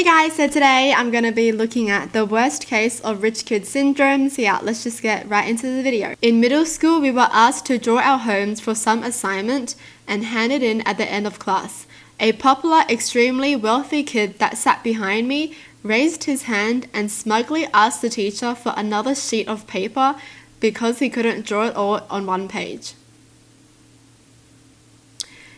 Hey guys, so today I'm going to be looking at the worst case of rich kid syndrome. So yeah, let's just get right into the video. In middle school, we were asked to draw our homes for some assignment and hand it in at the end of class. A popular, extremely wealthy kid that sat behind me raised his hand and smugly asked the teacher for another sheet of paper because he couldn't draw it all on one page.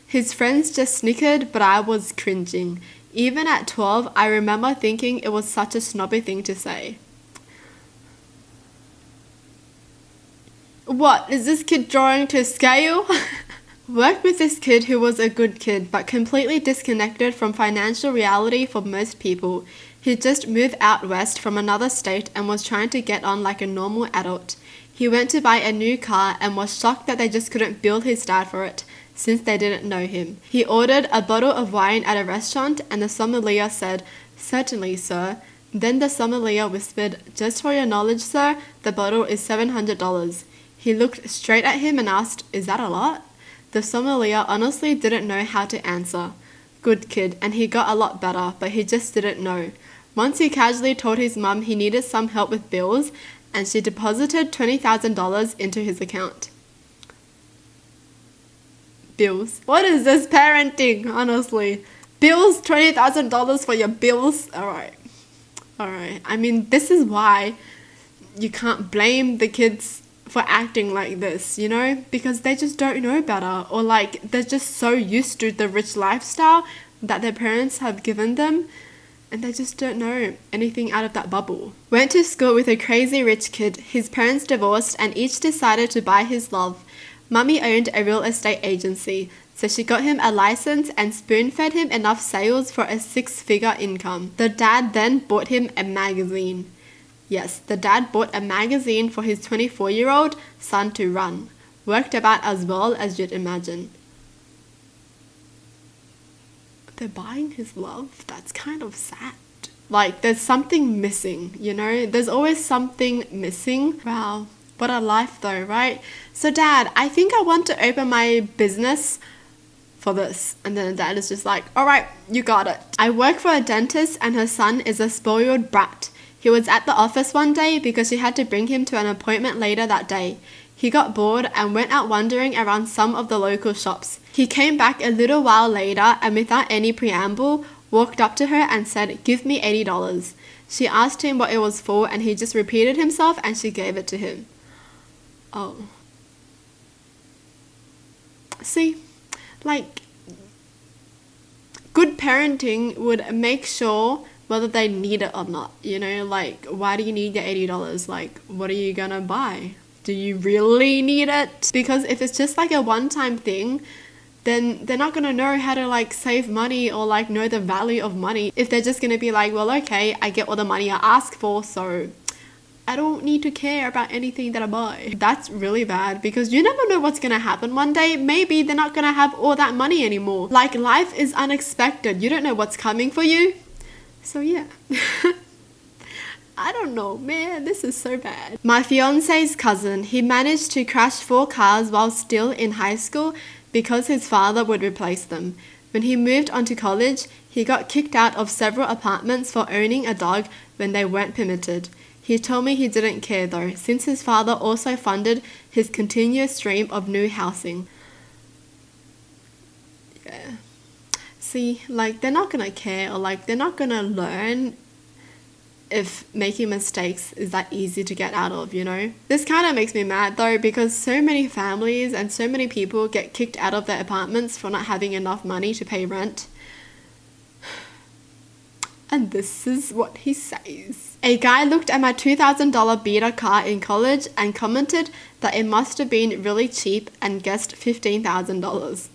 His friends just snickered, but I was cringing. Even at 12, I remember thinking it was such a snobby thing to say. What, is this kid drawing to scale? Worked with this kid who was a good kid, but completely disconnected from financial reality for most people. He just moved out west from another state and was trying to get on like a normal adult. He went to buy a new car and was shocked that they just couldn't bill his dad for it, since they didn't know him. He ordered a bottle of wine at a restaurant and the sommelier said, "Certainly, sir." Then the sommelier whispered, "Just for your knowledge, sir, the bottle is $700. He looked straight at him and asked, "Is that a lot?" The sommelier honestly didn't know how to answer. Good kid, and he got a lot better, but he just didn't know. Once he casually told his mum he needed some help with bills, and she deposited $20,000 into his account. Bills. What is this parenting, honestly? Bills, $20,000 for your bills? Alright. I mean, this is why you can't blame the kids for acting like this, you know? Because they just don't know better. Or like, they're just so used to the rich lifestyle that their parents have given them. And they just don't know anything out of that bubble. Went to school with a crazy rich kid. His parents divorced and each decided to buy his love. Mummy owned a real estate agency, so she got him a license and spoon-fed him enough sales for a 6-figure income. The dad then bought him a magazine. Yes, the dad bought a magazine for his 24-year-old son to run. Worked about as well as you'd imagine. They're buying his love? That's kind of sad. Like, there's something missing, you know? There's always something missing. Wow. What a life though, right? So dad, I think I want to open my business for this. And then the dad is just like, all right, you got it. I work for a dentist and her son is a spoiled brat. He was at the office one day because she had to bring him to an appointment later that day. He got bored and went out wandering around some of the local shops. He came back a little while later and without any preamble, walked up to her and said, "Give me $80. She asked him what it was for and he just repeated himself and she gave it to him. Oh. See, like, good parenting would make sure whether they need it or not, you know, like, why do you need your $80? Like, what are you gonna buy? Do you really need it? Because if it's just like a one-time thing, then they're not gonna know how to like save money or like know the value of money. If they're just gonna be like, well, okay, I get all the money I ask for, so I don't need to care about anything that I buy. That's really bad because you never know what's gonna happen one day. Maybe they're not gonna have all that money anymore. Like, life is unexpected. You don't know what's coming for you. So yeah. I don't know, man, this is so bad. My fiance's cousin, he managed to crash 4 cars while still in high school because his father would replace them. When he moved on to college, he got kicked out of several apartments for owning a dog when they weren't permitted. He told me he didn't care though, since his father also funded his continuous stream of new housing. Yeah. See, like, they're not gonna care or like they're not gonna learn if making mistakes is that easy to get out of, you know? This kind of makes me mad though because so many families and so many people get kicked out of their apartments for not having enough money to pay rent. And this is what he says. A guy looked at my $2,000 beater car in college and commented that it must have been really cheap and guessed $15,000.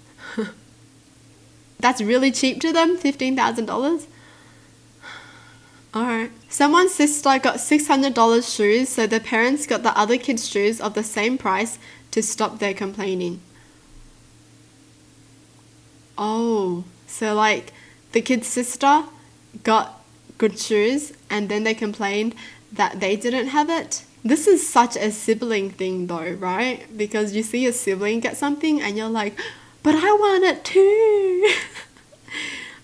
That's really cheap to them, $15,000? Alright. Someone's sister got $600 shoes, so the parents got the other kid's shoes of the same price to stop their complaining. Oh, so like the kid's sister got good shoes and then they complained that they didn't have it. This is such a sibling thing though, right? Because you see a sibling get something and you're like, but I want it too.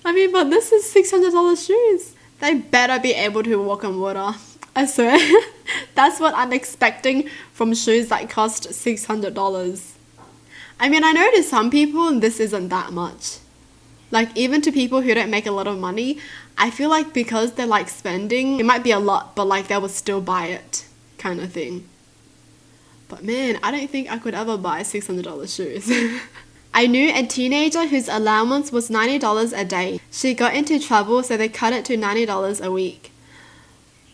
I mean, but this is $600 shoes. They better be able to walk on water. I swear. That's what I'm expecting from shoes that cost $600. I mean, I know to some people this isn't that much. Like, even to people who don't make a lot of money, I feel like because they're like spending, it might be a lot, but like they will still buy it, kind of thing. But man, I don't think I could ever buy $600 shoes. I knew a teenager whose allowance was $90 a day. She got into trouble, so they cut it to $90 a week.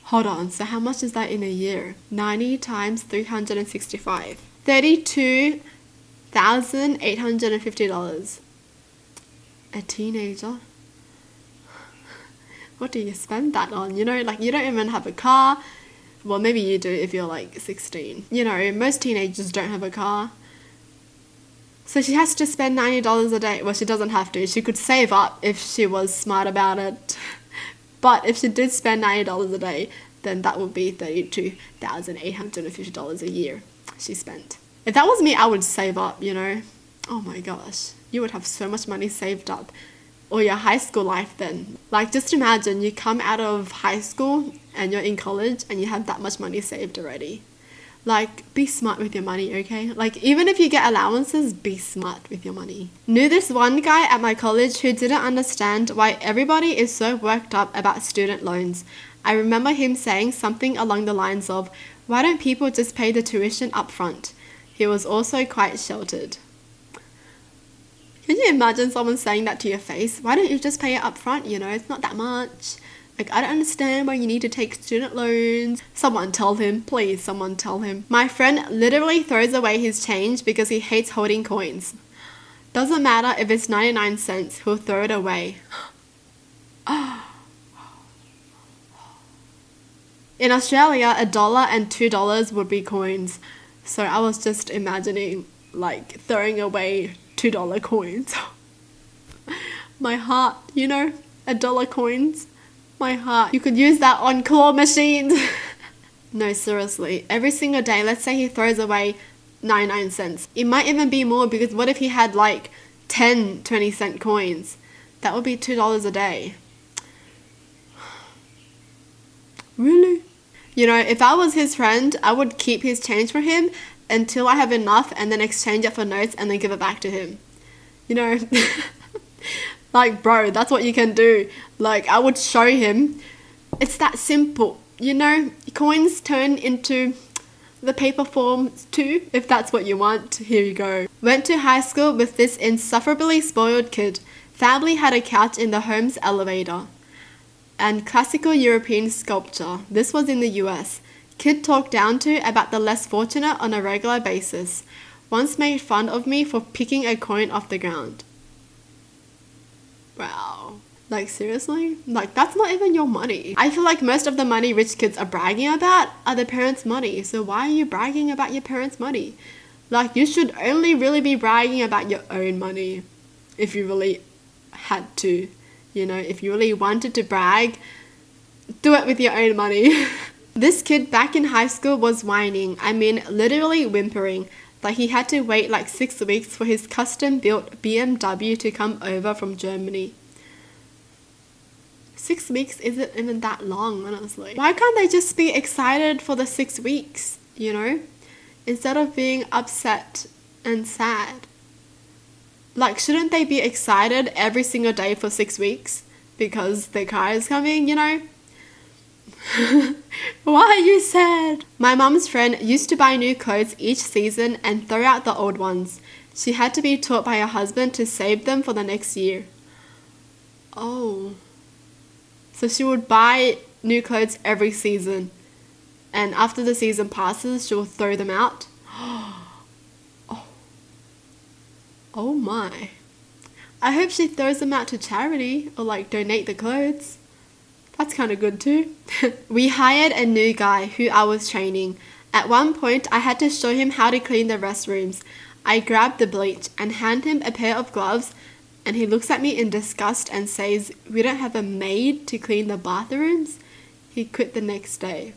Hold on, so how much is that in a year? 90 times 365. $32,850. A teenager? What do you spend that on? You know, like you don't even have a car. Well, maybe you do if you're like 16. You know, most teenagers don't have a car. So she has to spend $90 a day. Well, she doesn't have to. She could save up if she was smart about it. But if she did spend $90 a day, then that would be $32,850 a year she spent. If that was me, I would save up, you know. Oh my gosh. You would have so much money saved up. Or your high school life then. Like, just imagine you come out of high school and you're in college and you have that much money saved already. Like, be smart with your money, okay? Like, even if you get allowances, be smart with your money. Knew this one guy at my college who didn't understand why everybody is so worked up about student loans. I remember him saying something along the lines of, why don't people just pay the tuition up front? He was also quite sheltered. Can you imagine someone saying that to your face? Why don't you just pay it up front? You know, it's not that much. Like, I don't understand why you need to take student loans. Someone tell him, please, someone tell him. My friend literally throws away his change because he hates holding coins. Doesn't matter if it's 99 cents, he'll throw it away. In Australia, $1 and $2 would be coins. So I was just imagining, like, throwing away $2 coins. My heart, you know, $1 coins. My heart. You could use that on claw machines. No, seriously. Every single day, let's say he throws away 99 cents. It might even be more because what if he had like 10 20-cent coins? That would be $2 a day. Really? You know, if I was his friend, I would keep his change for him until I have enough and then exchange it for notes and then give it back to him. You know? Like, bro, that's what you can do. Like, I would show him. It's that simple. You know, coins turn into the paper form too, if that's what you want. Here you go. Went to high school with this insufferably spoiled kid. Family had a couch in the home's elevator. And classical European sculpture. This was in the US. Kid talked down to about the less fortunate on a regular basis. Once made fun of me for picking a coin off the ground. Wow. Like, seriously? Like, that's not even your money. I feel like most of the money rich kids are bragging about are their parents' money. So why are you bragging about your parents' money? Like, you should only really be bragging about your own money. If you really had to. You know, if you really wanted to brag, do it with your own money. This kid back in high school was whining. I mean, literally whimpering. Like, he had to wait like 6 weeks for his custom-built BMW to come over from Germany. 6 weeks isn't even that long, honestly. Why can't they just be excited for the 6 weeks, you know? Instead of being upset and sad. Like, shouldn't they be excited every single day for 6 weeks? Because their car is coming, you know? Why are you sad? My mum's friend used to buy new clothes each season and throw out the old ones. She had to be taught by her husband to save them for the next year. Oh. So she would buy new clothes every season. And after the season passes, she will throw them out. Oh my. I hope she throws them out to charity or like donate the clothes. That's kind of good too. We hired a new guy who I was training. At one point, I had to show him how to clean the restrooms. I grabbed the bleach and hand him a pair of gloves, and he looks at me in disgust and says, "We don't have a maid to clean the bathrooms?" He quit the next day.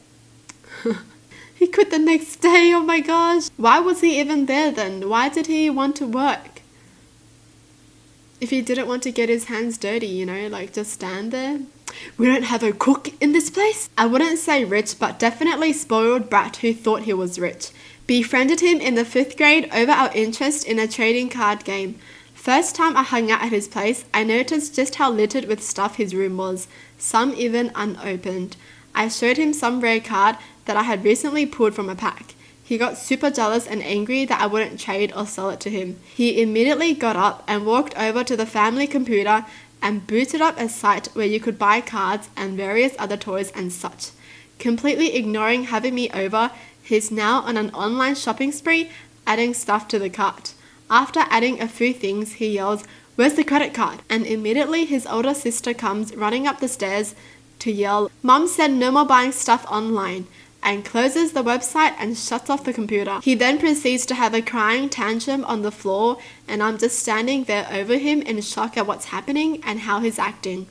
He quit the next day, oh my gosh. Why was he even there then? Why did he want to work? If he didn't want to get his hands dirty, you know, like just stand there. we don't have a cook in this place. I wouldn't say rich, but definitely spoiled brat who thought he was rich. Befriended him in the 5th grade over our interest in a trading card game. First time I hung out at his place, I noticed just how littered with stuff his room was, some even unopened. I showed him some rare card that I had recently pulled from a pack. He got super jealous and angry that I wouldn't trade or sell it to him. He immediately got up and walked over to the family computer and booted up a site where you could buy cards and various other toys and such. Completely ignoring having me over, he's now on an online shopping spree, adding stuff to the cart. After adding a few things, he yells, "Where's the credit card?" And immediately his older sister comes running up the stairs to yell, "Mom said no more buying stuff online," and closes the website and shuts off the computer. He then proceeds to have a crying tantrum on the floor, and I'm just standing there over him in shock at what's happening and how he's acting.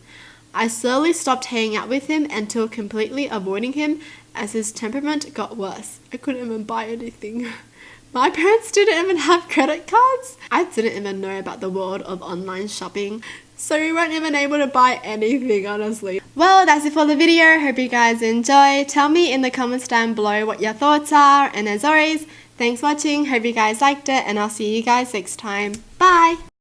I slowly stopped hanging out with him until completely avoiding him as his temperament got worse. I couldn't even buy anything. My parents didn't even have credit cards. I didn't even know about the world of online shopping, so we weren't even able to buy anything, honestly. Well, that's it for the video. Hope you guys enjoy. Tell me in the comments down below what your thoughts are, and as always, thanks for watching. Hope you guys liked it, and I'll see you guys next time. Bye!